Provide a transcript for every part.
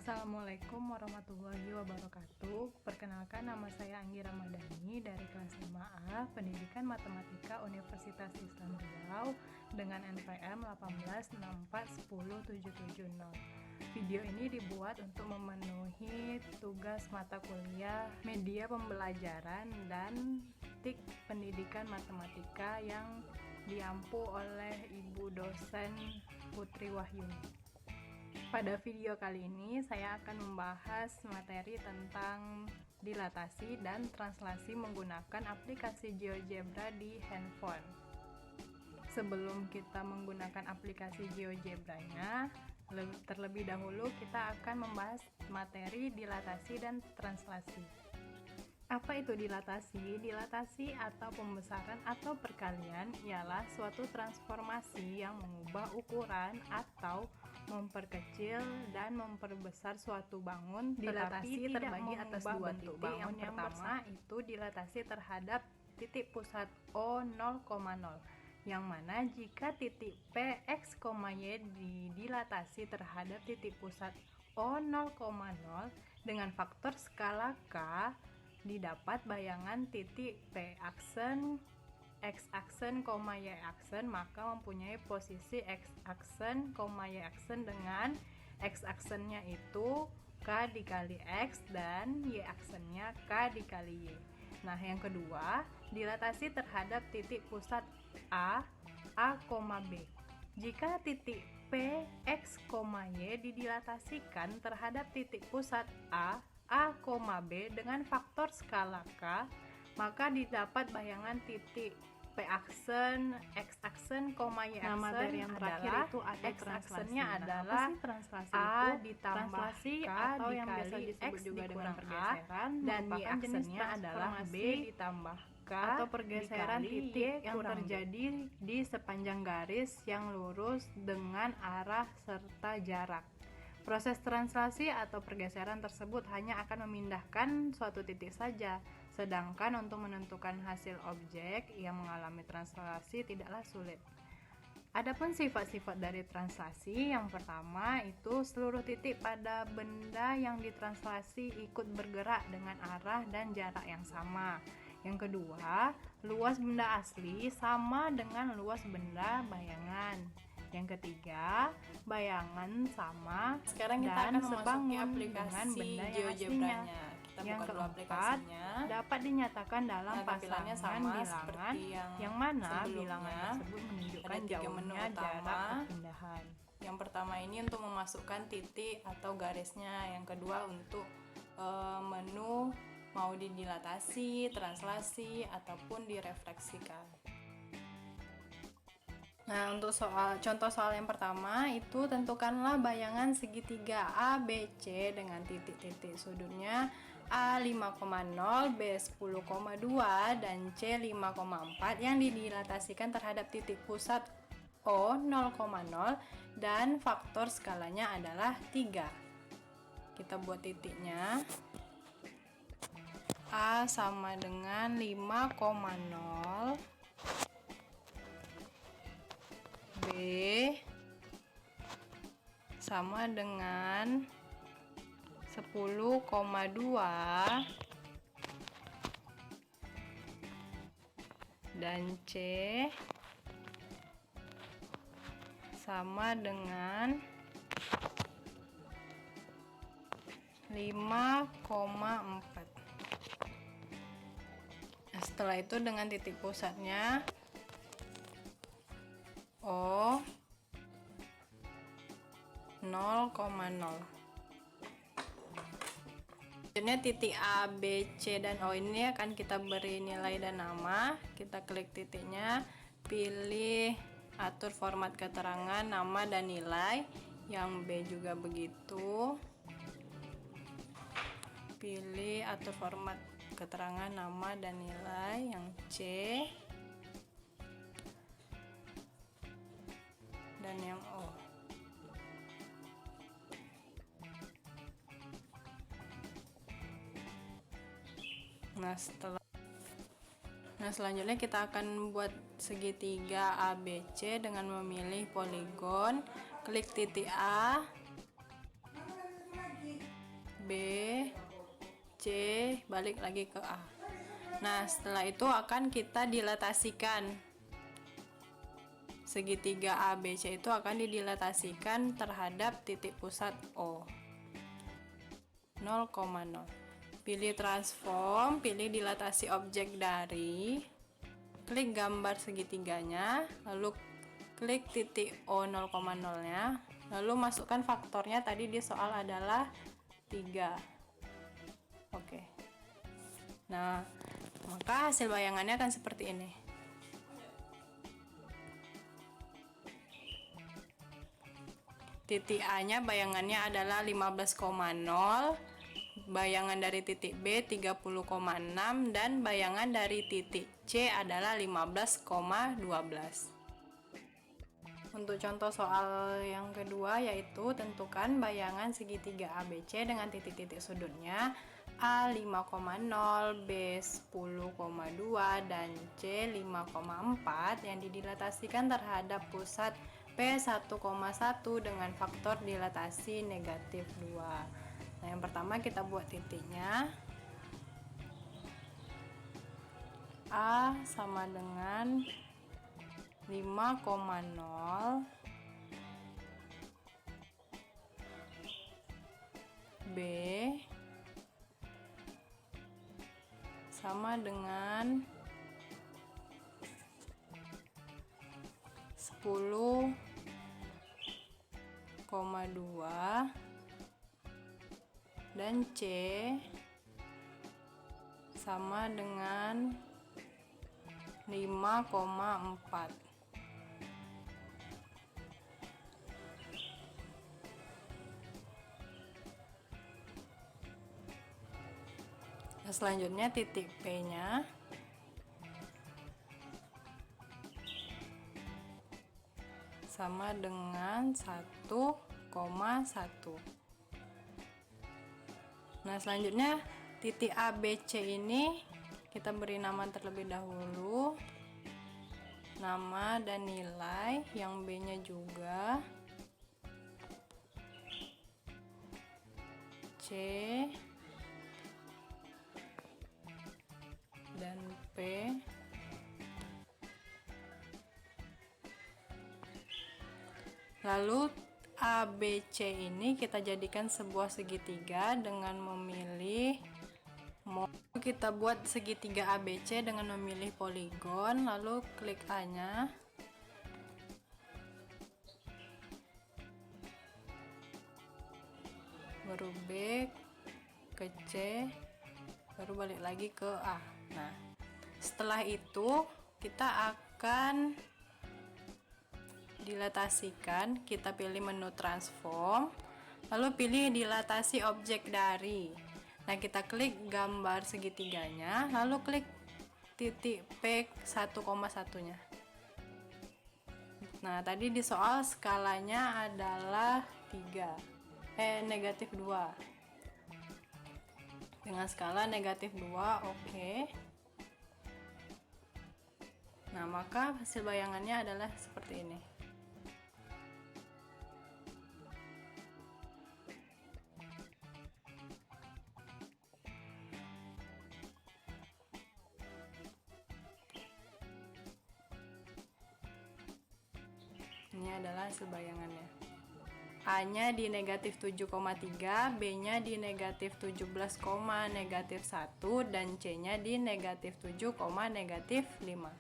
Assalamualaikum warahmatullahi wabarakatuh. Perkenalkan, nama saya Anggi Ramadhani dari kelas 5A Pendidikan Matematika Universitas Islam Riau dengan NPM 186410770. Video ini dibuat untuk memenuhi tugas mata kuliah media pembelajaran dan TIK Pendidikan Matematika yang diampu oleh Ibu dosen Putri Wahyuni. Pada video kali ini saya akan membahas materi tentang dilatasi dan translasi menggunakan aplikasi GeoGebra di handphone. Sebelum kita menggunakan aplikasi GeoGebra-nya, terlebih dahulu kita akan membahas materi dilatasi dan translasi. Apa itu dilatasi? Dilatasi atau pembesaran atau perkalian ialah suatu transformasi yang mengubah ukuran atau memperkecil dan memperbesar suatu bangun. Dilatasi terbagi atas dua bentuk bangun. Yang pertama itu dilatasi terhadap titik pusat O 0,0, yang mana jika titik P, X, Y didilatasi terhadap titik pusat O 0,0 dengan faktor skala K, didapat bayangan titik P aksen, X aksen, Y aksen, maka mempunyai posisi X aksen, Y aksen dengan X aksennya itu K dikali X dan Y aksennya K dikali Y. Nah, yang kedua, dilatasi terhadap titik pusat A, B. Jika titik P, X, Y didilatasikan terhadap titik pusat A, B dengan faktor skala K, maka didapat bayangan titik P aksen, X aksen, Y aksen. Nah, materi yang terakhir itu ada X aksennya adalah translasi A ditambah K atau yang biasa disebut juga dengan pergeseran, dan Y aksennya adalah B ditambah K atau pergeseran titik yang terjadi di sepanjang garis yang lurus dengan arah serta jarak. Proses translasi atau pergeseran tersebut hanya akan memindahkan suatu titik saja, sedangkan untuk menentukan hasil objek yang mengalami translasi tidaklah sulit. Adapun sifat-sifat dari translasi, yang pertama itu seluruh titik pada benda yang ditranslasi ikut bergerak dengan arah dan jarak yang sama. Yang kedua, luas benda asli sama dengan luas benda bayangan. Yang ketiga, bayangan sama. Sekarang kita akan memasuki aplikasi GeoGebra-nya. Yang keempat, dapat dinyatakan dalam pasangan bilangan yang mana bilangan tersebut menunjukkan jauhnya jarak perpindahan. Yang pertama ini untuk memasukkan titik atau garisnya. Yang kedua untuk menu mau didilatasi, translasi, ataupun direfleksikan. Nah, untuk contoh soal yang pertama itu tentukanlah bayangan segitiga ABC dengan titik-titik sudutnya A 5,0, B 10,2 dan C 5,4 yang didilatasikan terhadap titik pusat O 0,0 dan faktor skalanya adalah 3. Kita buat titiknya. A sama dengan 5,0, B sama dengan 10,2 dan C sama dengan 5,4. Nah, setelah itu dengan titik pusatnya O 0,0. Selanjutnya titik A, B, C, dan O ini akan kita beri nilai dan nama. Kita klik titiknya, pilih atur format keterangan, nama dan nilai. Yang B juga begitu. Pilih atur format keterangan, nama dan nilai. Yang C dan yang O. Nah, selanjutnya kita akan buat segitiga ABC dengan memilih poligon. Klik titik A, B, C, balik lagi ke A. Nah, setelah itu akan kita dilatasikan. Segitiga ABC itu akan didilatasikan terhadap titik pusat O. 0,0. Pilih transform, pilih dilatasi objek dari, klik gambar segitiganya, lalu klik titik O 0,0-nya, lalu masukkan faktornya. Tadi di soal adalah 3. Oke. Nah, maka hasil bayangannya akan seperti ini. Titik A-nya bayangannya adalah 15,0, bayangan dari titik B 30,6, dan bayangan dari titik C adalah 15,12. Untuk contoh soal yang kedua yaitu tentukan bayangan segitiga ABC dengan titik-titik sudutnya A 5,0, B 10,2, dan C 5,4 yang didilatasikan terhadap pusat P 1,1 dengan faktor dilatasi negatif 2. Nah, yang pertama kita buat titiknya. A sama dengan 5,0, B sama dengan 10,2, dan C sama dengan 5,4. Nah, selanjutnya titik P-nya sama dengan 1,1. Nah, selanjutnya titik ABC ini kita beri nama terlebih dahulu, nama dan nilai, yang B-nya juga, C dan P. Lalu ABC ini kita jadikan sebuah segitiga dengan memilih kita buat segitiga ABC dengan memilih poligon, lalu klik A-nya. Baru B ke C, baru balik lagi ke A. Nah, setelah itu kita akan dilatasikan. Kita pilih menu transform, lalu pilih dilatasi objek dari. Nah, kita klik gambar segitiganya, lalu klik titik P 1,1-nya. Nah, tadi di soal skalanya adalah negatif 2. Dengan skala negatif 2, oke. Nah, maka hasil bayangannya adalah seperti ini. Ini adalah hasil bayangannya. A-nya di negatif 7,3, B-nya di negatif 17, negatif 1, dan C-nya di negatif 7, negatif 5.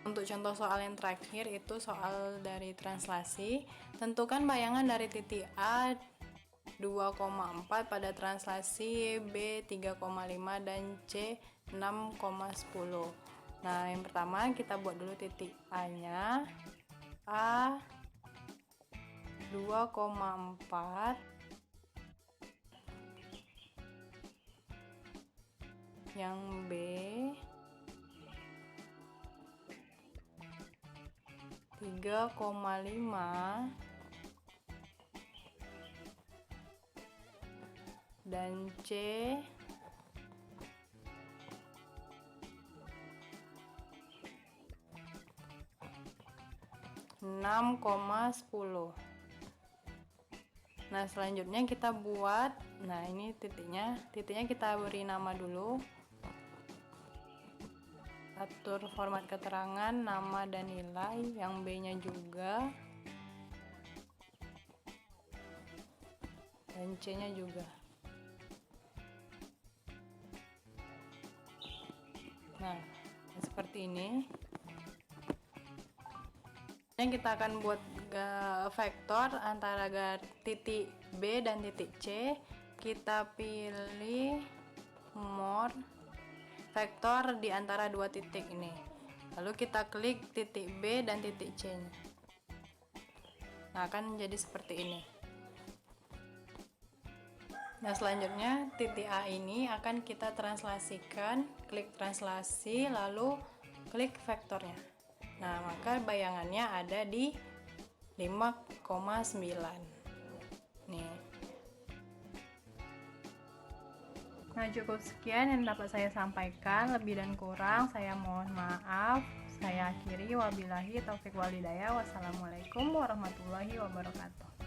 Untuk contoh soal yang terakhir itu soal dari translasi. Tentukan bayangan dari titik A 2,4 pada translasi B 3,5 dan C 6,10. Nah, yang pertama kita buat dulu titik A-nya. A 2,4, yang B 3,5, dan C 6,10. Nah, selanjutnya kita buat, nah ini titiknya kita beri nama dulu, atur format keterangan, nama dan nilai, yang B nya juga, dan C nya juga. Nah, seperti ini. Yang kita akan buat vektor antara titik B dan titik C. Kita pilih more, vektor di antara dua titik ini. Lalu kita klik titik B dan titik C nya. Nah, akan jadi seperti ini. Nah, selanjutnya titik A ini akan kita translasikan, klik translasi, lalu klik vektornya. Nah, maka bayangannya ada di 5,9 nih. Nah, cukup sekian yang dapat saya sampaikan. Lebih dan kurang saya mohon maaf. Saya akhiri, wabillahi taufik walhidayah. Wassalamualaikum warahmatullahi wabarakatuh.